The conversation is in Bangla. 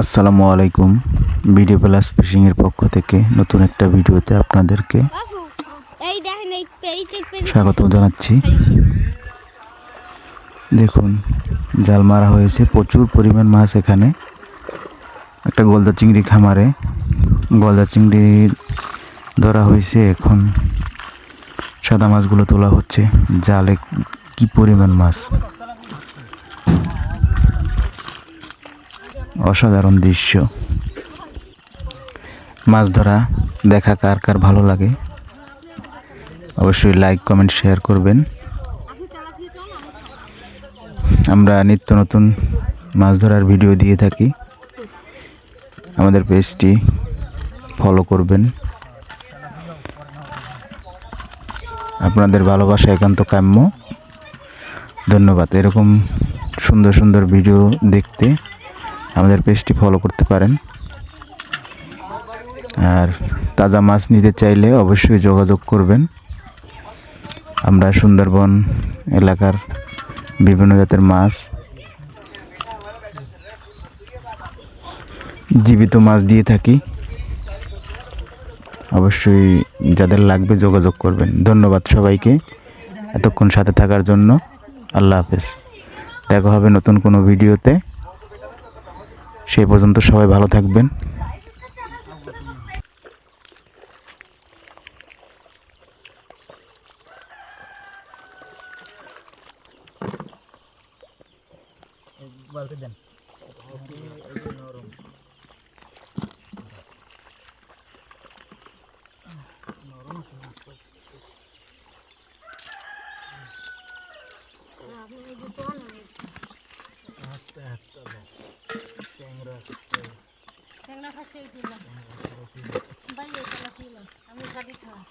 আসসালামু আলাইকুম। ভিডিও প্লাস ফিশিং এর পক্ষ থেকে নতুন একটা ভিডিওতে আপনাদেরকে স্বাগত জানাচ্ছি। দেখুন, জাল মারা হয়েছে, প্রচুর পরিমাণ মাছ। এখানে একটা গলদা চিংড়ি খামারে গলদা চিংড়ি ধরা হয়েছে। এখন সাদা মাছগুলো তোলা হচ্ছে। জালে কি পরিমাণ মাছ, অসাধারণ দৃশ্য। মাছ ধরা দেখা কার কার ভালো লাগে অবশ্যই লাইক কমেন্ট শেয়ার করবেন। আমরা নিত্য নতুন মাছ ধরার ভিডিও দিয়ে থাকি। আমাদের পেজটি ফলো করবেন। আপনাদের ভালোবাসা একান্ত কাম্য। ধন্যবাদ। এরকম সুন্দর সুন্দর ভিডিও দেখতে আমাদের পেজটি ফলো করতে পারেন। আর তাজা মাছ নিতে চাইলে অবশ্যই যোগাযোগ করবেন। আমরা সুন্দরবন এলাকার বিভিন্ন জাতের মাছ, জীবিত মাছ দিয়ে থাকি। অবশ্যই যাদের লাগবে যোগাযোগ করবেন। ধন্যবাদ সবাইকে এতক্ষণ সাথে থাকার জন্য। আল্লাহ হাফেজ। দেখা হবে নতুন কোনো ভিডিওতে। সেই পর্যন্ত সবাই ভালো থাকবেন। বালতি দেন। নরম আছে মাছটা। ট্যাংরা ফাঁসিয়ে দিলাম বাইরে চালা দিলাম আমি গাড়ি খাওয়া